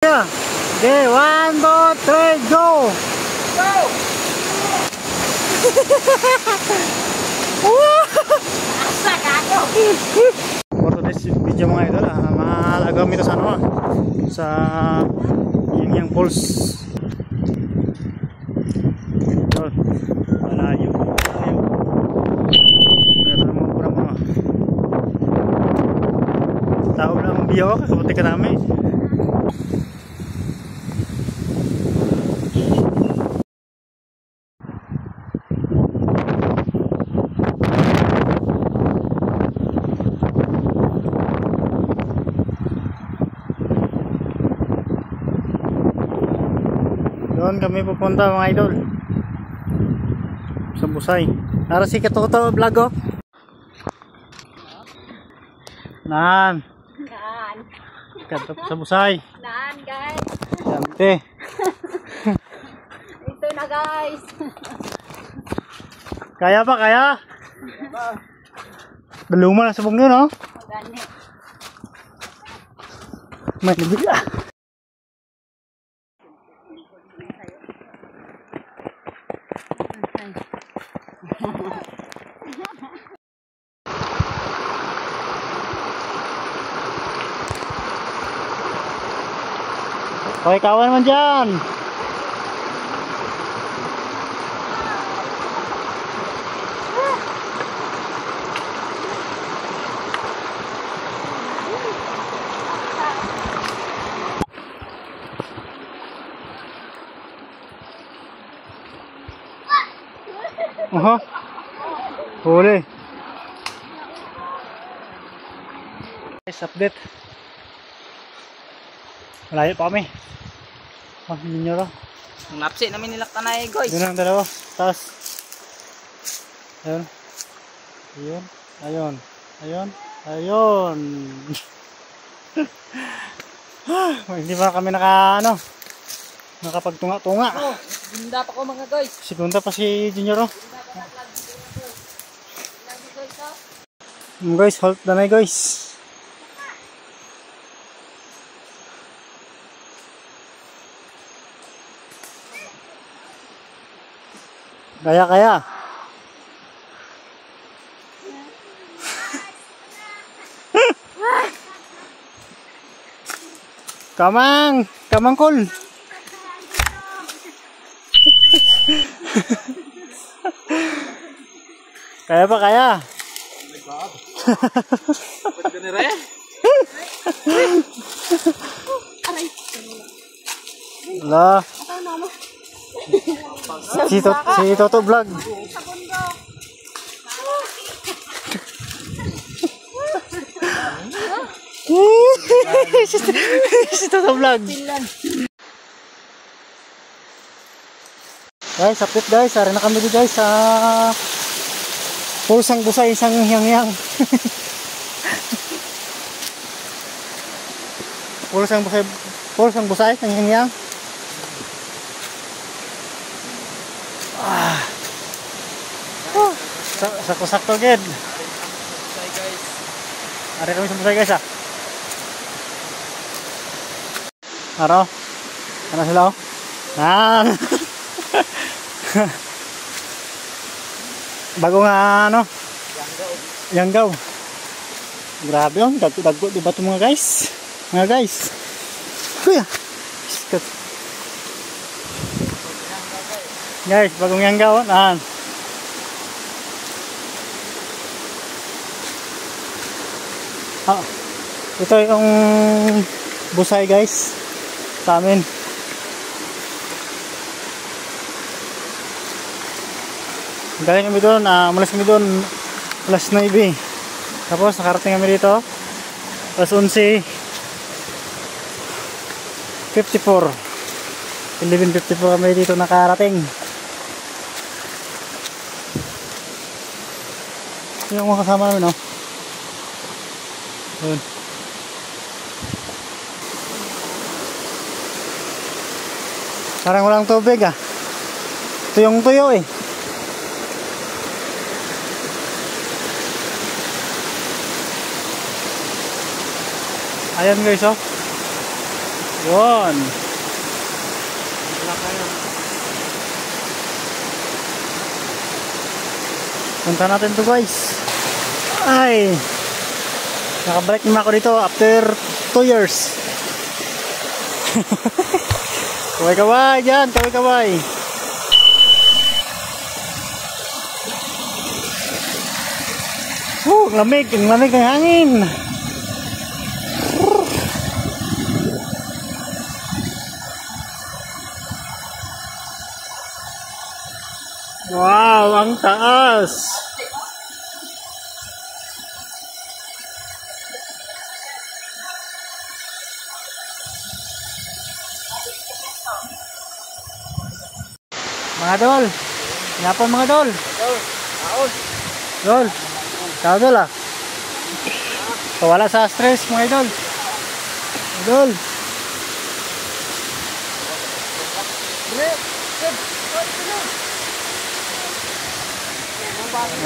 Yeah. Okay, 1, 2, 3, go! Go! Asak ako! For today's video mga idol, mahalagang ito sa ano, sa yung Falls. Yun, malayo. Pero naman po ng mga tao lang ang biyaw, kapunti ka namin. Doon kami pupunta mga idol sa Busay. Para si Katoto vlog oh. Nan. Kato sa Busay. Naan guys. Yante. Ito na guys. Kaya pa kaya? Belum na subong yun oh. Gani. May libig ah. Okay, kawan naman dyan. Oho. Huli. Guys, update. Malayo pa kami. Oh, hindi nyo ro. Napsi namin nilak tanay guys. Yun ang dalawa. Taas. Ayun. Ayun. Ayun. Ayun. Ayun. Hindi pa kami nakapagtunga-tunga. Oh, gunda pa ko mga guys. Segunda pa si Junior oh. Guys, halt na na guys. Kaya. Kamang kol. Kaya pa kaya. Lah. Si Toto vlog. Si Toto vlog. Guys, update guys. Ari na kami guys sa Pulsang Busay isang hiyang-hiyang. Pulsang Busay isang hiyang-hiyang. Sakto ged. Ari kami sa Busay guys ah. Aro. Ano sila oh? Bagong ano? Yanggaw. Grabe yun. Dagko diba ito mga guys? Mga guys. Kuya. Guys, bagong yanggaw. Ito yung Busay guys. Sa amin. Galing kami doon, malas kami doon alas 9. Tapos nakarating kami dito alas 11:54. 11:54 kami dito nakarating. Yung mga kasama namin oh. Yun. Parang walang tubig ah. Tuyong tuyo eh. Ayan guys oh. Yun. Punta natin to guys. Ay. Nakabalik naman ako dito after 2 years. Kaway-kaway dyan. Kaway-kaway. Ang lamig. Ang lamig ng hangin. Wow, ang taas. Mga dol. Yapon mga dol. Dol. Tao dol ah. Wala sa stress mga idol. Dol.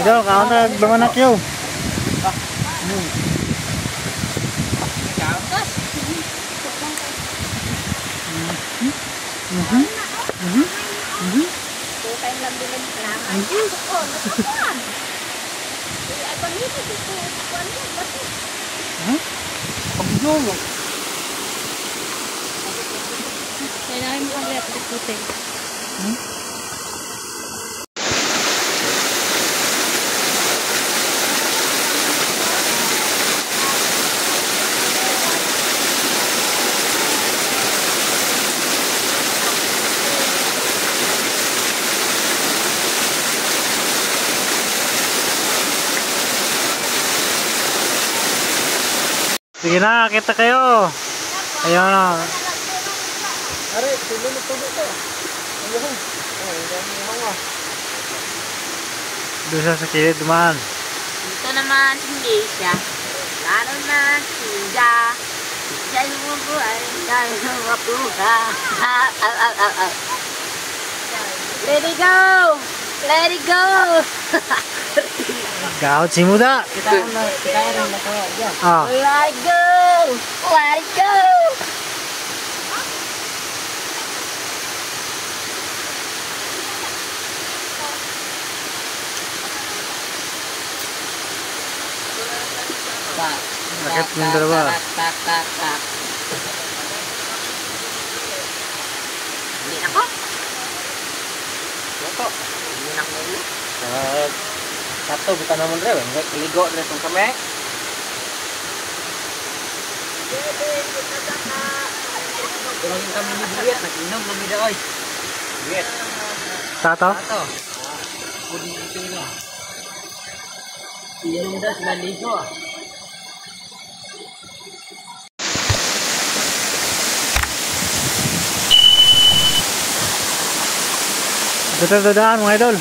Idol, kaon na nagbanganak yun. Kaya lang din ang kailangan. Oo, nasukan. Ay, panito dito. Ano yan? Bakit? Pagdol. Kailangan mo ang rep. Puti. Sige na, kita kayo. Ayun na. Are, tuloy na tuloy ito. Ayun. Doon sa kilid dumaan. Dito naman hindi siya. Lalo na siya. Siya yung buhay. Siya yung mapuha. Let it go! Let it go! Gawad si Muda. Kita rin na kaya dyan. Ah. Let it go! Let it go! Bakit yung dalawa? Hindi na ko. Ito. Hindi na ko ulit. Satu bukan namun rin. Ligo rin itong kami. Tulungin kami ni Buyet. Nag-inom kami na oy. Buyet. Tato? Tato. Pudi ito na. Inom na sila ligo. Dito daan mga idol.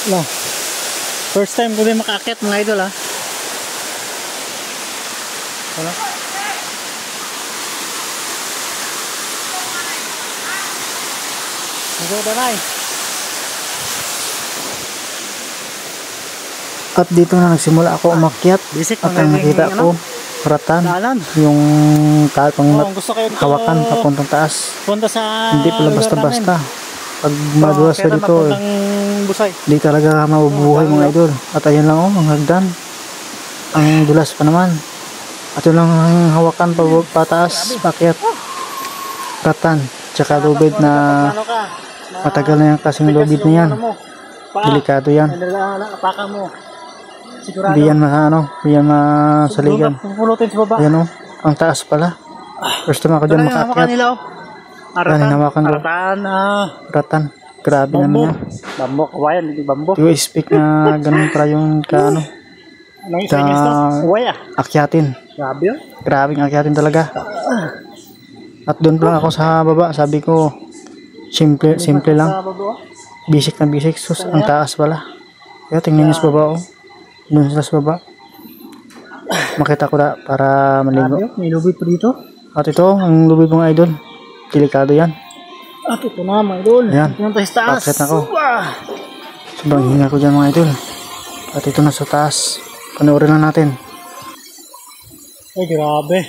No. First time ko din makaakyat mga idol ha. Wala. Ito danay. At dito na nagsimula ako umakyat. Basic, at ang nakita ko ratan, yung pang gusto kayo hawakan papuntang taas. Punta sa hindi pala basta-basta. Pag madulas ka dito, di talaga mabubuhay mga idol. At ayun lang ang hagdan. Ang dulas pa naman. At yun lang ang hawakan pataas, pakyat. Ratan, tsaka lubid na matagal na yan kasing lubid na yan. Delikado yan. Hindi yan hindi yan masaligan. Ayan o, ang taas pala. First time ako dyan makakyat. Yan, hinawakan ko. Ratan. Grabe naman yan. Bambo, kawayan, hindi bambo. Di ko speak na ganun para yung akyatin. Grabe yun. Grabing akyatin talaga. At doon lang ako sa baba. Sabi ko, simple lang. Basic na basic. Sus, ang taas pala. Kaya tingnan niyo sa baba o. Doon sa baba. Makita ko na para maligo. May lubid pa dito. At ito, ang lubid mga idol. Delikado yan. At ito na mga idol. Ayan. Ito na tayo sa taas. Bakit ako? Sobrang hinga ko dyan mga idol. At ito na sa taas. Panoorin lang natin. Ay grabe.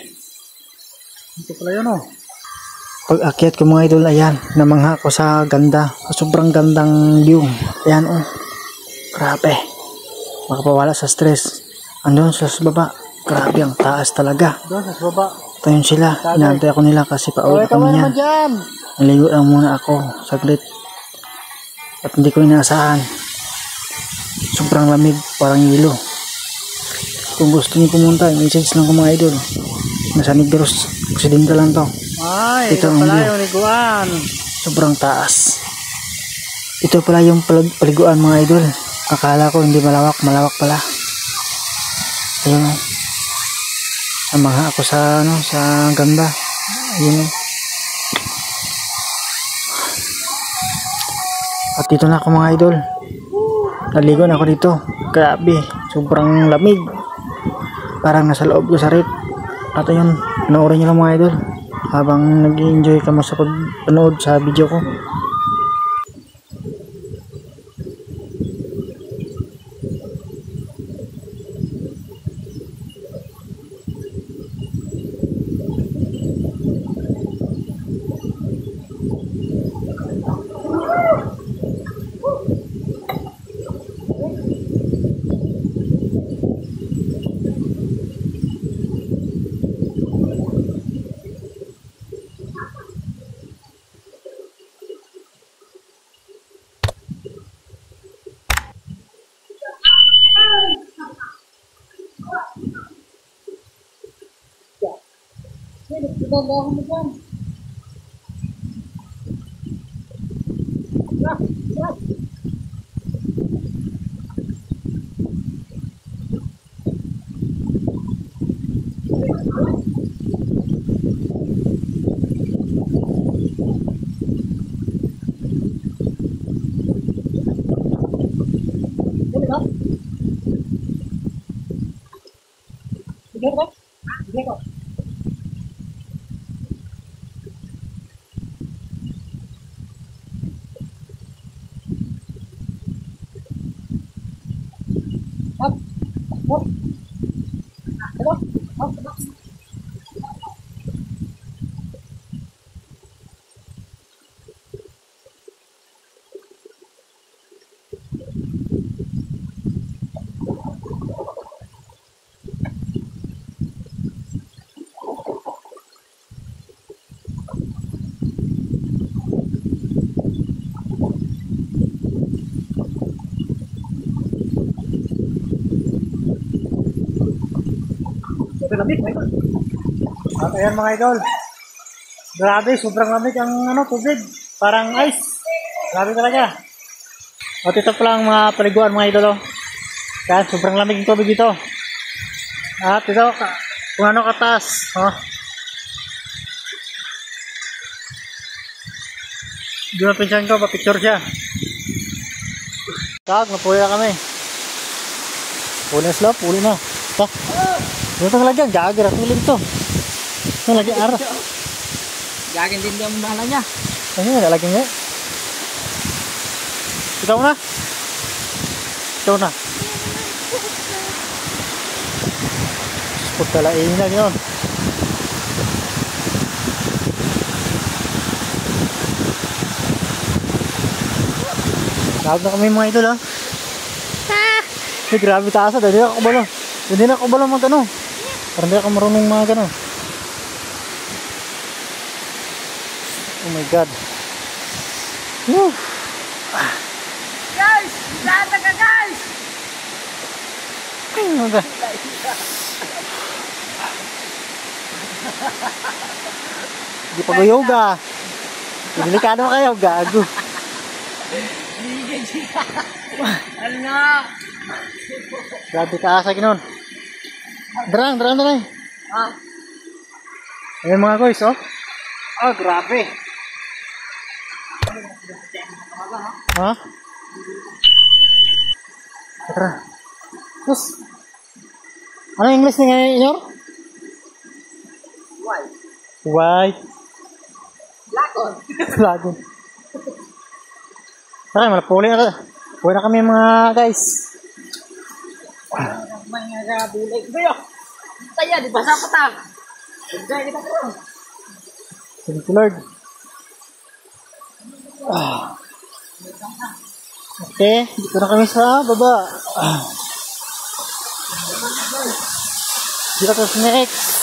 Ito pala yun oh. Pag akyat ko mga idol, ayan, namangha ko sa ganda. Sobrang gandang view. Ayan oh. Grabe. Makapawala sa stress. Andun sa baba. Grabe, ang taas talaga. Doon sa baba. Ito yun sila. Inaantay ako nila kasi pauwi kami yan. Naligo lang muna ako. Saglit. At hindi ko inaasahan. Sobrang lamig. Parang hilo. Kung gusto niyo pumunta, message lang ko mga idol. Nasa Negros. Occidental lang to. Ay, ito pala yung liguan. Sobrang taas. Ito pala yung paliguan mga idol. Akala ko hindi malawak, malawak pala. Ayun o. Namangha ako sa ano, sa ganda. Ayun o. At dito na ako mga idol. Naligo na ako dito. Grabe, sobrang lamig. Parang nasa loob ko sa rip. At ayun, panoorin nyo lang mga idol. Habang nag-enjoy ka mo sa pagpanood sa video ko. Lamig, my God. At ayan mga idol. Grabe, sobrang lamig ang tubig. Parang ice. Grabe talaga. At ito pala ang mga paliguan mga idol. Kaya sobrang lamig ng tubig dito. At ito, kung ano kataas. Doon ang pinsan ko, pa-picture siya. Kag, napuwi na kami. Puli na slope, puli na. Dito talaga, gagawin ratulin to. Ito lagi arah. Gagawin din yung bahala niya. Ayun, nalagyan niya. Ikaw na. Ikaw na. Pagkalain na yun. Tawag na kami mga idol ha. Grabe taas ha. Dali na ako balo. Hindi na ako balo mag-ano. Parang hindi ako marunong mga gano'n. Oh my God. Woo! Guys! Lata ka guys! Ay mga. Hindi pag-yoga. Delikado mo kayo, gago. Ano nga? Grabe taas lagi nun. Darang. Ayan mga guys, oh. Oh, grabe. Ha? Tara. Terus, ano English ni ngayon? White. Lagon. Tara, malapuli na. Uwi na kami mga guys. Mga bulay. Bayo! Tayo, di ba sa patang? Huwag kita po. Thank you, Lord. Okay, dito na kami sa baba. Dito to sa next.